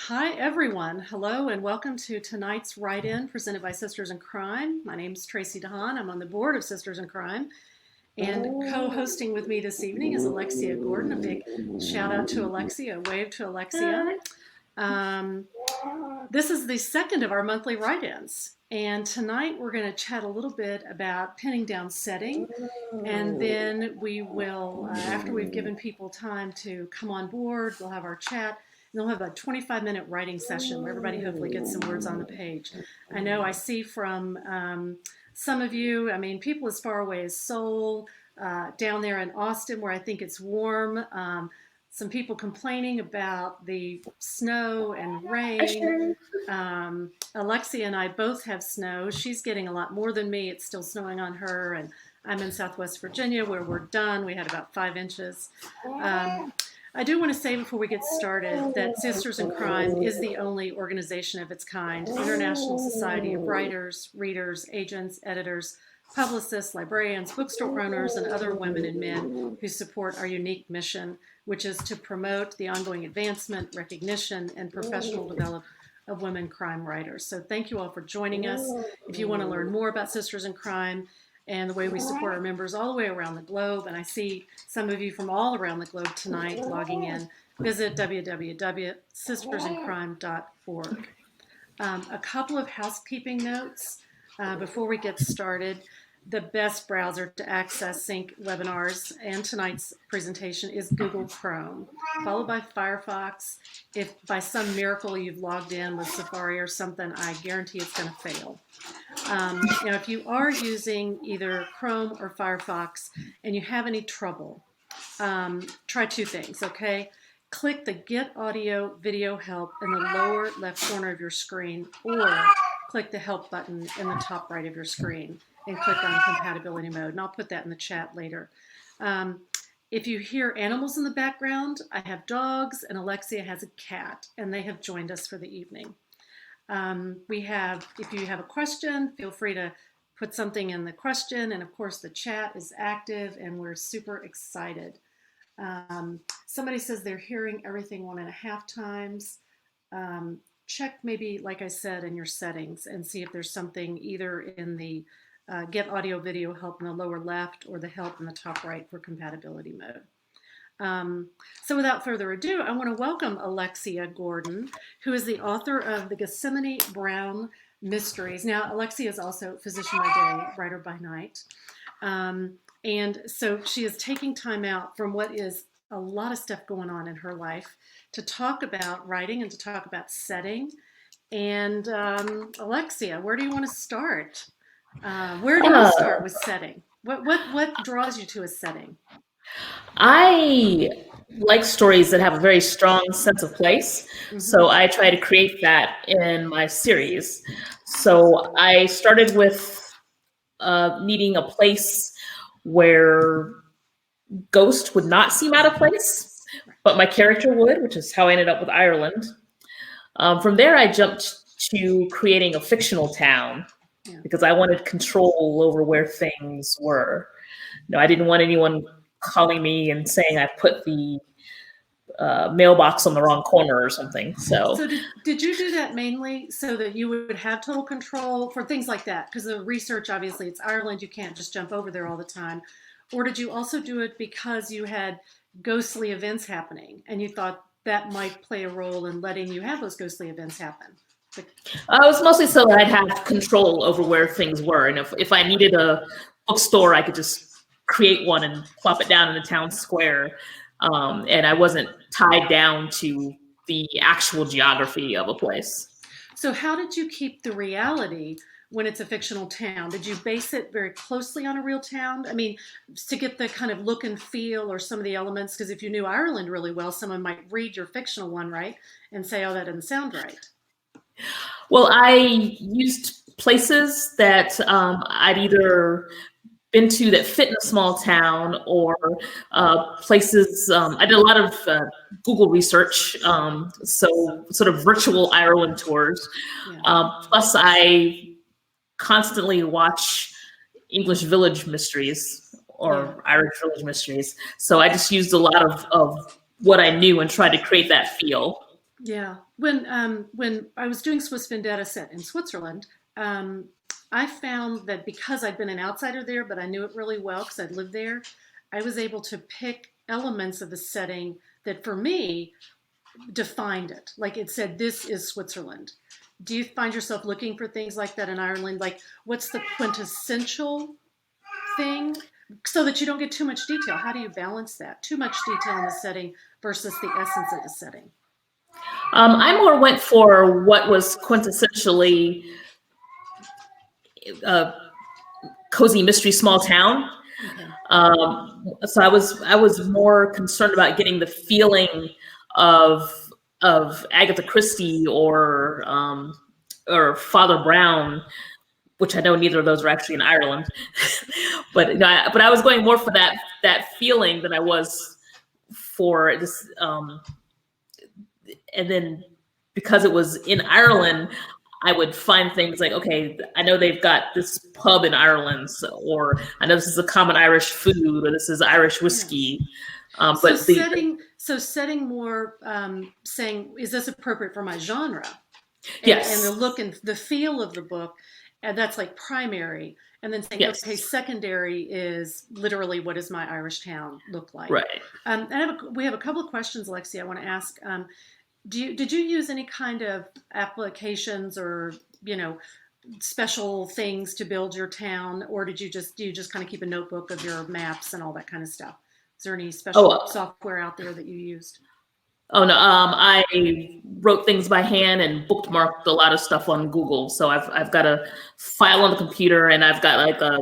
Hi, everyone. Hello, and welcome to tonight's Write-In presented by Sisters in Crime. My name is Tracee Hahn. I'm on the board of Sisters in Crime. And co-hosting with me this evening is Alexia Gordon. A big shout out to Alexia, a wave to Alexia. This is the second of our monthly write-ins. And tonight we're going to chat a little bit about pinning down setting. And then we will, after we've given people time to come on board, we'll have our chat. And we'll have a 25-minute writing session where everybody hopefully gets some words on the page. I know I see from some of you, people as far away as Seoul, down there in Austin where I think it's warm, some people complaining about the snow and rain. Alexia and I both have snow. She's getting a lot more than me. It's still snowing on her, and I'm in Southwest Virginia where we're done. We had about 5 inches. I do want to say before we get started that Sisters in Crime is the only organization of its kind, International Society of Writers, Readers, Agents, Editors, Publicists, Librarians, Bookstore Owners, and other women and men who support our unique mission, which is to promote the ongoing advancement, recognition, and professional development of women crime writers. So thank you all for joining us. If you want to learn more about Sisters in Crime and the way we support our members all the way around the globe, and I see some of you from all around the globe tonight logging in, visit www.sistersincrime.org. A couple of housekeeping notes before we get started. The best browser to access sync webinars and tonight's presentation is Google Chrome, followed by Firefox. If by some miracle you've logged in with Safari or something, I guarantee it's going to fail. If you are using either Chrome or Firefox and you have any trouble, try 2 things, okay? Click the Get Audio Video Help in the lower left corner of your screen, or click the Help button in the top right of your screen and click on compatibility mode, and I'll put that in the chat later. If you hear animals in the background, I have dogs and Alexia has a cat, and they have joined us for the evening. If you have a question, feel free to put something in the question, and of course the chat is active and we're super excited. Somebody says they're hearing everything 1.5 times. Check maybe, like I said, in your settings and see if there's something either in the Get Audio Video Help in the lower left or the help in the top right for compatibility mode. So without further ado, I want to welcome Alexia Gordon, who is the author of the Gethsemane Brown Mysteries. Now, Alexia is also physician by day, writer by night. And so she is taking time out from what is a lot of stuff going on in her life to talk about writing and to talk about setting. And Alexia, where do you want to start? Where do you start with setting? What draws you to a setting? I like stories that have a very strong sense of place. Mm-hmm. So I try to create that in my series. So I started with needing a place where ghost would not seem out of place, but my character would, which is how I ended up with Ireland. From there, I jumped to creating a fictional town because I wanted control over where things were. I didn't want anyone calling me and saying I put the mailbox on the wrong corner or something. So did you do that mainly so that you would have total control for things like that? Because the research, obviously, it's Ireland. You can't just jump over there all the time. Or did you also do it because you had ghostly events happening and you thought that might play a role in letting you have those ghostly events happen? It was mostly so that I'd have control over where things were. And if I needed a bookstore, I could just create one and plop it down in the town square. And I wasn't tied down to the actual geography of a place. So how did you keep the reality when it's a fictional town? Did you base it very closely on a real town? To get the kind of look and feel or some of the elements, because if you knew Ireland really well, someone might read your fictional one, right, and say, oh, that doesn't sound right. Well, I used places that I'd either been to that fit in a small town, or places. I did a lot of Google research, so sort of virtual Ireland tours. Plus, I constantly watch English village mysteries or Irish village mysteries. So I just used a lot of what I knew and tried to create that feel. Yeah. When I was doing Swiss Vendetta set in Switzerland, um, I found that because I'd been an outsider there, but I knew it really well because I'd lived there, I was able to pick elements of the setting that for me defined it. Like it said, this is Switzerland. Do you find yourself looking for things like that in Ireland? Like, what's the quintessential thing so that you don't get too much detail? How do you balance that? Too much detail in the setting versus the essence of the setting. I more went for what was quintessentially a cozy mystery small town. Okay. So I was more concerned about getting the feeling of Agatha Christie or Father Brown, which I know neither of those are actually in Ireland. But but I was going more for that feeling than I was for this. And then because it was in Ireland, I would find things like, okay, I know they've got this pub in Ireland, or I know this is a common Irish food, or this is Irish Yes. whiskey. So But the setting more, saying, is this appropriate for my genre? And the yes, look and the feel of the book, and that's like primary. And then saying, okay, yes, secondary is literally what does my Irish town look like? right. We have a couple of questions, Alexia, I want to ask. Did you use any kind of applications or, you know, special things to build your town, or do you just kind of keep a notebook of your maps and all that kind of stuff? Is there any special Oh, software out there that you used? oh no. I wrote things by hand and bookmarked a lot of stuff on Google. So I've got a file on the computer, and I've got like a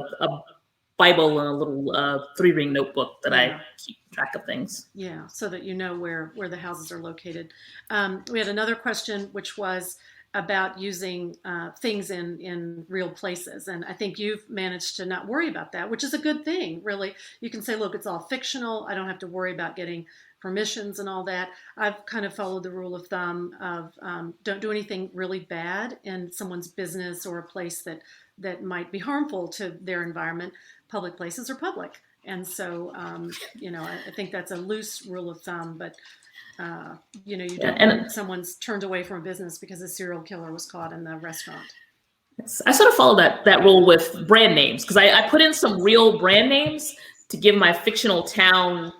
Bible and a little 3-ring notebook that I Yeah. keep track of things. Yeah, so that you know where the houses are located. We had another question, which was about using things in real places, and I think you've managed to not worry about that, which is a good thing. Really, you can say, "Look, it's all fictional. I don't have to worry about getting permissions and all that." I've kind of followed the rule of thumb of don't do anything really bad in someone's business or a place that might be harmful to their environment. Public places are public. And so, I think that's a loose rule of thumb, but, you Yeah, don't and want someone's turned away from a business because a serial killer was caught in the restaurant. I sort of follow that rule with brand names, because I put in some real brand names to give my fictional town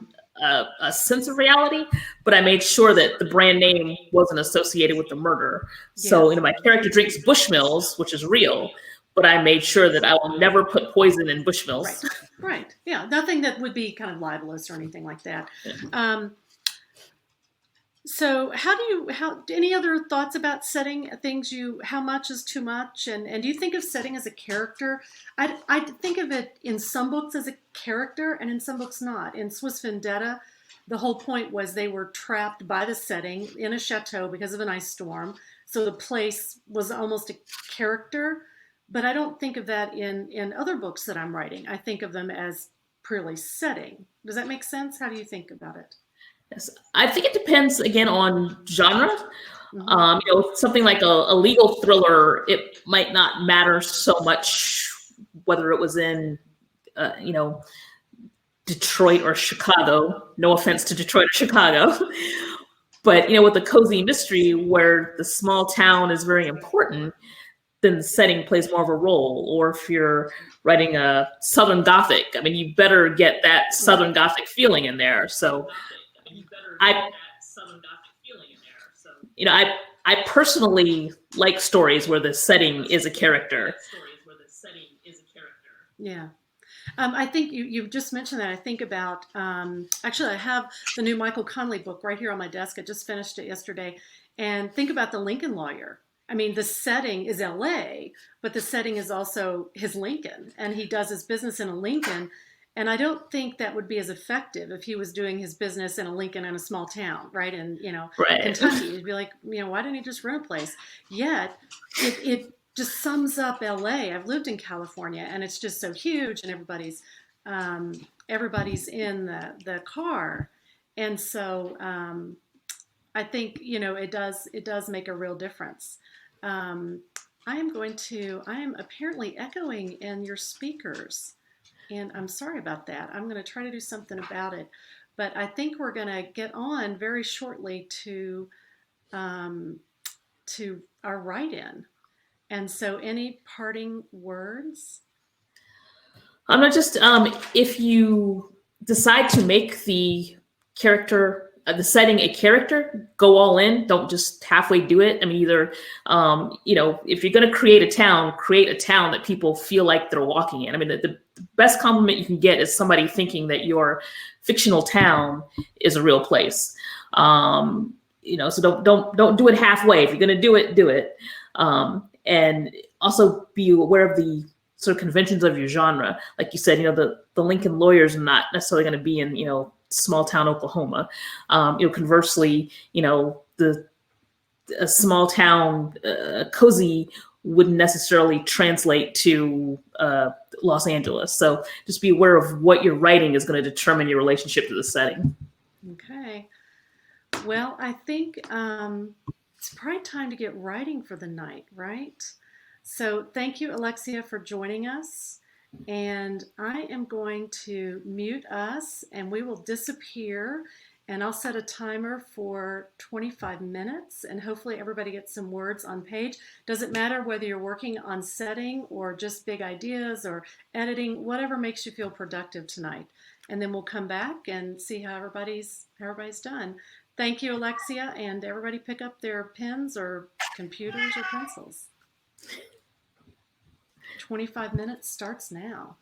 a sense of reality, but I made sure that the brand name wasn't associated with the murder. So, Yes. my character drinks Bushmills, which is real, but I made sure that I will never put poison in Right. Bushmills. Right. Yeah. Nothing that would be kind of libelous or anything like that. Um, So how any other thoughts about setting things how much is too much, and do you think of setting as a character? I think of it in some books as a character and in some books not. In Swiss Vendetta, the whole point was they were trapped by the setting in a chateau because of an ice storm. So the place was almost a character, but I don't think of that in other books that I'm writing. I think of them as purely setting. Does that make sense? How do you think about it? Yes. I think it depends again on genre. Hmm. Something like a legal thriller, it might not matter so much whether it was in, you know, Detroit or Chicago. No offense to Detroit or Chicago. But, with the cozy mystery where the small town is very important, then the setting plays more of a role. Or if you're writing a Southern Gothic, I mean, you better get that Yeah. Southern Gothic feeling in there. So I I personally like stories where the setting is a character. Yeah. I think you just mentioned that. I think about, actually, I have the new Michael Connelly book right here on my desk. I just finished it yesterday. And think about the Lincoln Lawyer. I mean, the setting is LA, but the setting is also his Lincoln. And he does his business in a Lincoln. And I don't think that would be as effective if he was doing his business in a Lincoln in a small town, right? In, Right. Kentucky. You'd be like, why didn't he just rent a place? Yet it just sums up LA. I've lived in California and it's just so huge and everybody's in the car. And so I think, it does make a real difference. Um, I am apparently echoing in your speakers and I'm sorry about that. I'm going to try to do something about it. But I think we're going to get on very shortly to um, to our write-in. And so, any parting words? I'm not just if you decide to make the character, the setting a character, go all in. Don't just halfway do it. I mean, either if you're going to create a town that people feel like they're walking in. I mean, the best compliment you can get is somebody thinking that your fictional town is a real place. So don't do it halfway. If you're going to do it. And also be aware of the sort of conventions of your genre. Like you said, the Lincoln lawyers are not necessarily going to be in, small town Oklahoma. Conversely, the a small town cozy wouldn't necessarily translate to Los Angeles. So just be aware of what you're writing is going to determine your relationship to the setting. Okay. Well, I think it's probably time to get writing for the night, right? So thank you, Alexia, for joining us. And I am going to mute us and we will disappear. And I'll set a timer for 25 minutes and hopefully everybody gets some words on page. Doesn't matter whether you're working on setting or just big ideas or editing, whatever makes you feel productive tonight. And then we'll come back and see how everybody's done. Thank you, Alexia, and everybody pick up their pens or computers or pencils. 25 minutes starts now.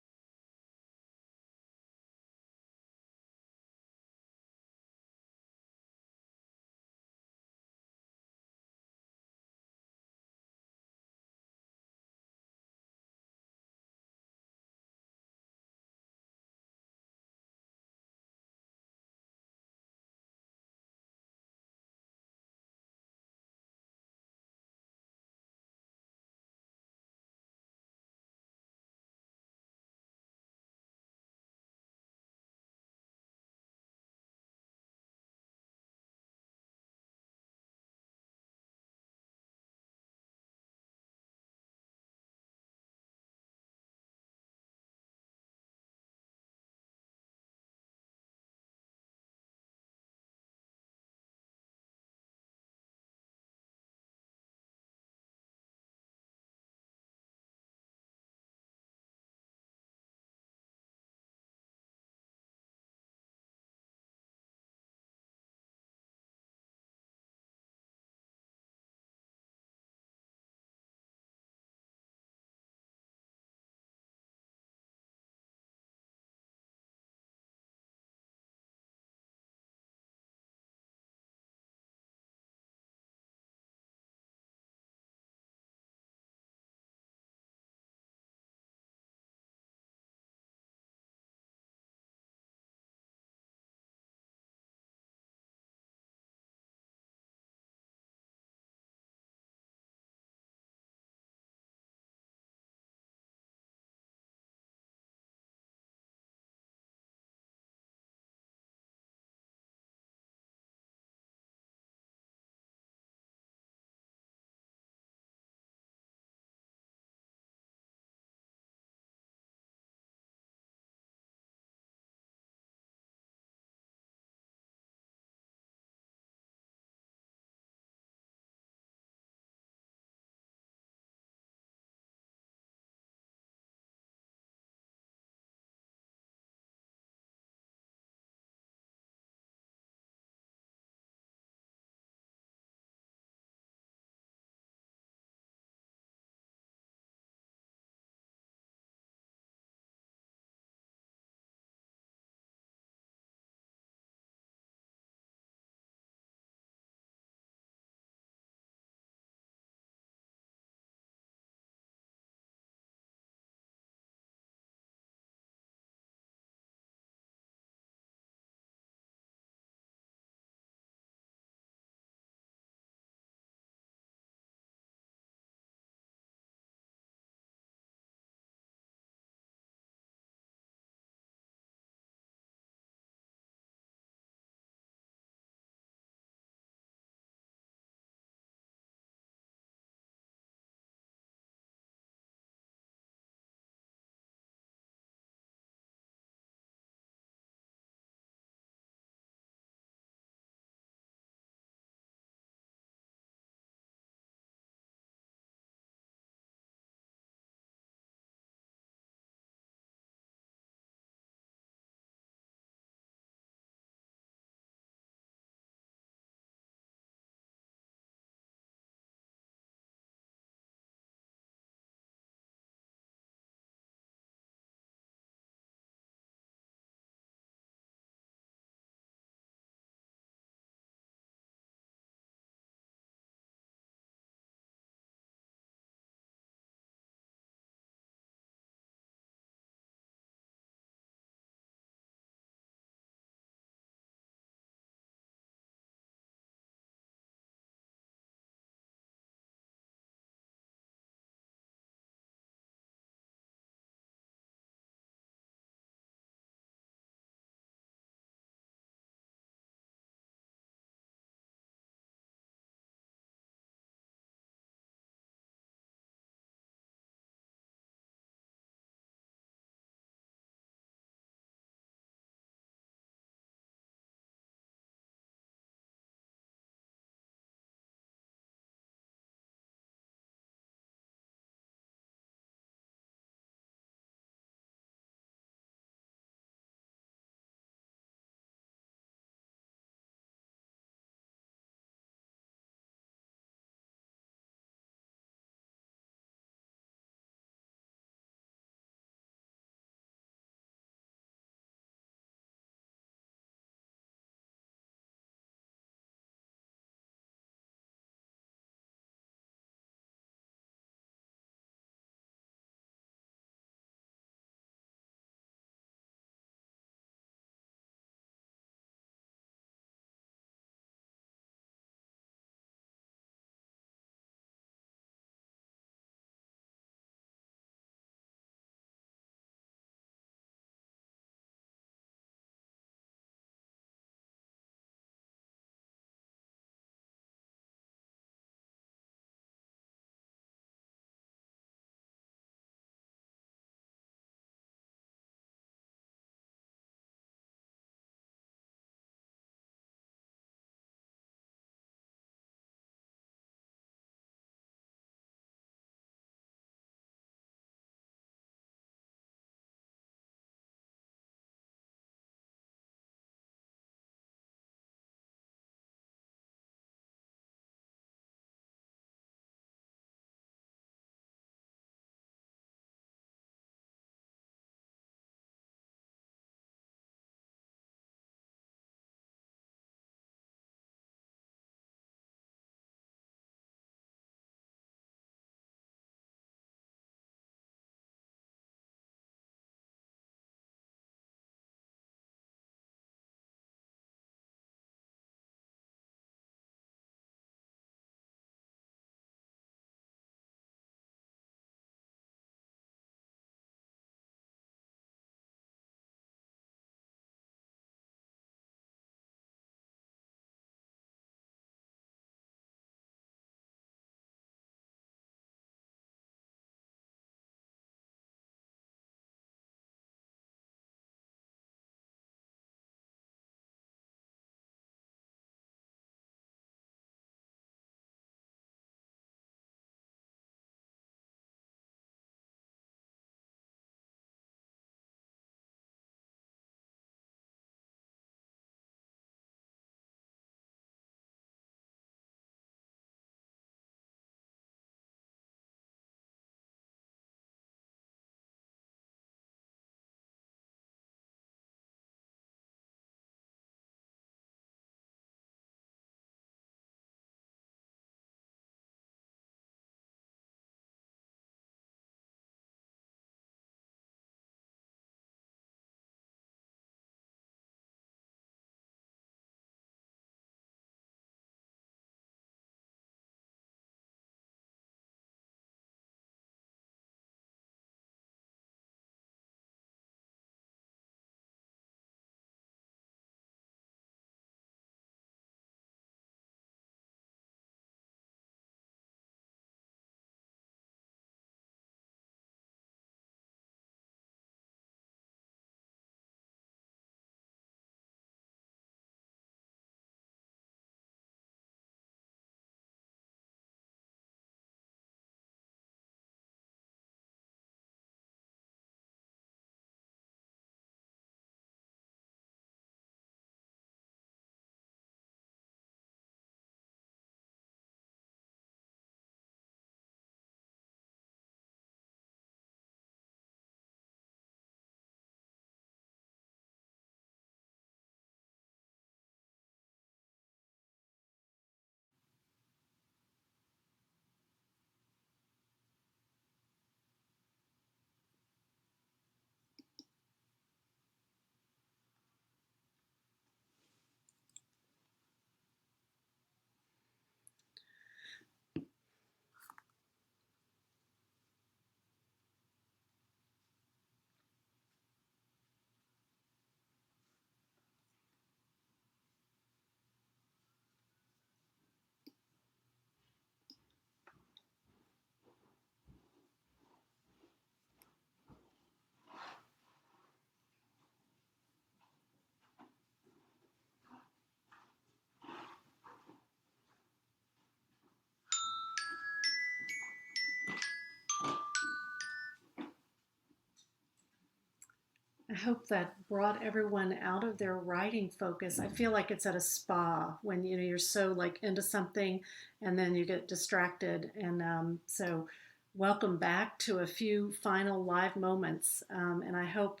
I hope that brought everyone out of their writing focus. I feel like it's at a spa when you're so like into something, and then you get distracted. And so, welcome back to a few final live moments. And I hope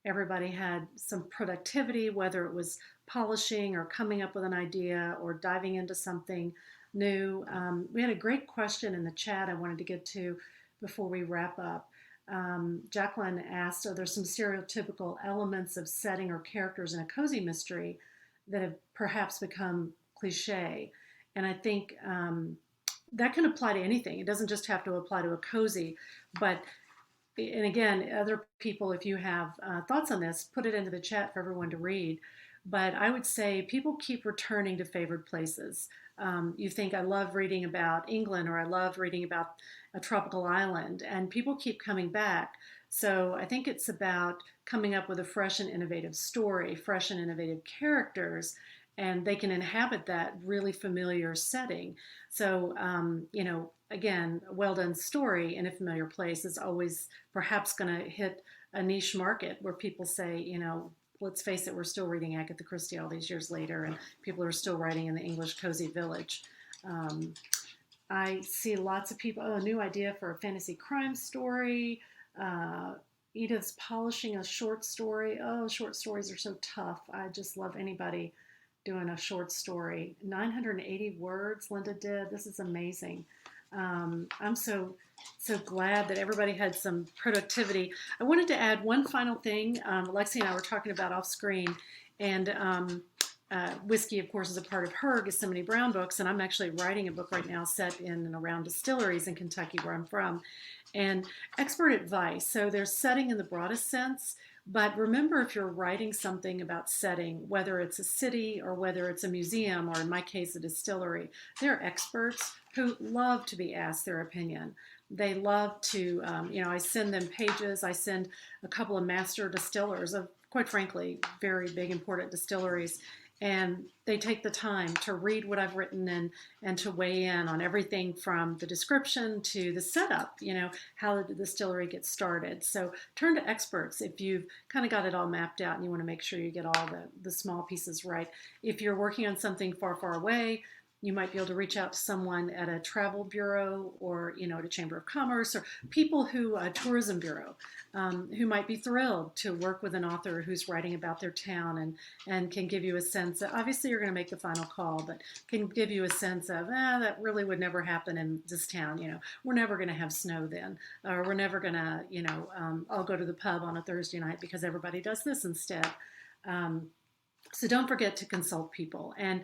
everybody had some productivity, whether it was polishing or coming up with an idea or diving into something new. We had a great question in the chat I wanted to get to before we wrap up. Jacqueline asked, are there some stereotypical elements of setting or characters in a cozy mystery that have perhaps become cliche? And I think that can apply to anything. It doesn't just have to apply to a cozy, but and again, other people, if you have thoughts on this, put it into the chat for everyone to read. But I would say people keep returning to favored places. You think, I love reading about England, or I love reading about a tropical island, and people keep coming back. So I think it's about coming up with a fresh and innovative story, fresh and innovative characters, and they can inhabit that really familiar setting. So, again, a well done story in a familiar place is always perhaps going to hit a niche market where people say, let's face it, we're still reading Agatha Christie all these years later, and people are still writing in the English cozy village. Um, I see lots of people, a new idea for a fantasy crime story. Uh, Edith's polishing a short story. Oh, short stories are so tough. I just love anybody doing a short story. 980 words Linda did. This is amazing. I'm so glad that everybody had some productivity. I wanted to add one final thing. Alexia and I were talking about off screen, and whiskey, of course, is a part of her Gethsemane Brown books, and I'm actually writing a book right now set in and around distilleries in Kentucky, where I'm from. And expert advice. So there's setting in the broadest sense, but remember, if you're writing something about setting, whether it's a city or whether it's a museum, or in my case, a distillery, they're experts who love to be asked their opinion. They love to, I send them pages. I send a couple of master distillers of, quite frankly, very big, important distilleries. And they take the time to read what I've written and to weigh in on everything from the description to the setup, how the distillery gets started. So turn to experts if you've kind of got it all mapped out and you want to make sure you get all the small pieces right. If you're working on something far, far away, you might be able to reach out to someone at a travel bureau, or at a chamber of commerce, or people who a tourism bureau, who might be thrilled to work with an author who's writing about their town, and can give you a sense of, obviously you're going to make the final call, but can give you a sense of, that really would never happen in this town. We're never going to have snow then, or we're never going to all go to the pub on a Thursday night because everybody does this instead. So don't forget to consult people, and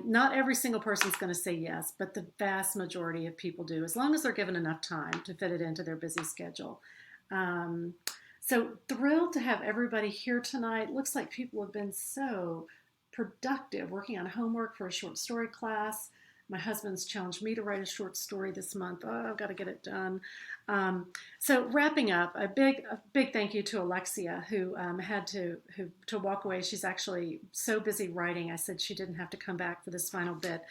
not every single person is going to say yes, but the vast majority of people do, as long as they're given enough time to fit it into their busy schedule. So thrilled to have everybody here tonight. Looks like people have been so productive working on homework for a short story class. My husband's challenged me to write a short story this month. Oh, I've got to get it done. So wrapping up, a big thank you to Alexia, who had to walk away. She's actually so busy writing. I said she didn't have to come back for this final bit.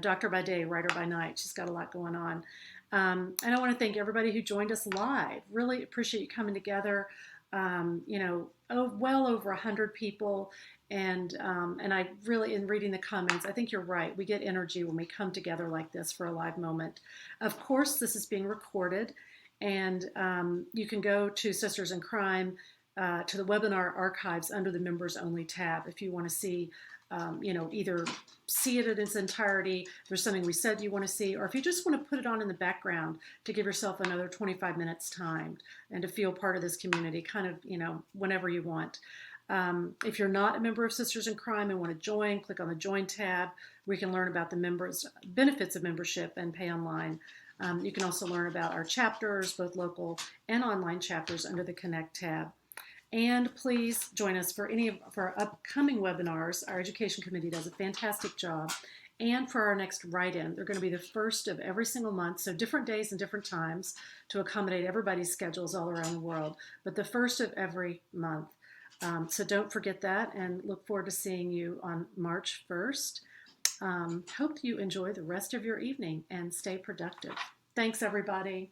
Doctor by day, writer by night. She's got a lot going on. And I want to thank everybody who joined us live. Really appreciate you coming together. Well over 100 people. And I really, in reading the comments, I think you're right. We get energy when we come together like this for a live moment. Of course, this is being recorded, and you can go to Sisters in Crime, to the webinar archives under the Members Only tab if you want to see, either see it in its entirety, if there's something we said you want to see, or if you just want to put it on in the background to give yourself another 25 minutes time and to feel part of this community, kind of, whenever you want. If you're not a member of Sisters in Crime and want to join, click on the Join tab, where you can learn about the benefits of membership and pay online. You can also learn about our chapters, both local and online chapters, under the Connect tab. And please join us for any of our upcoming webinars. Our education committee does a fantastic job. And for our next write-in, they're going to be the first of every single month, so different days and different times to accommodate everybody's schedules all around the world, but the first of every month. So don't forget that, and look forward to seeing you on March 1st. Hope you enjoy the rest of your evening and stay productive. Thanks, everybody.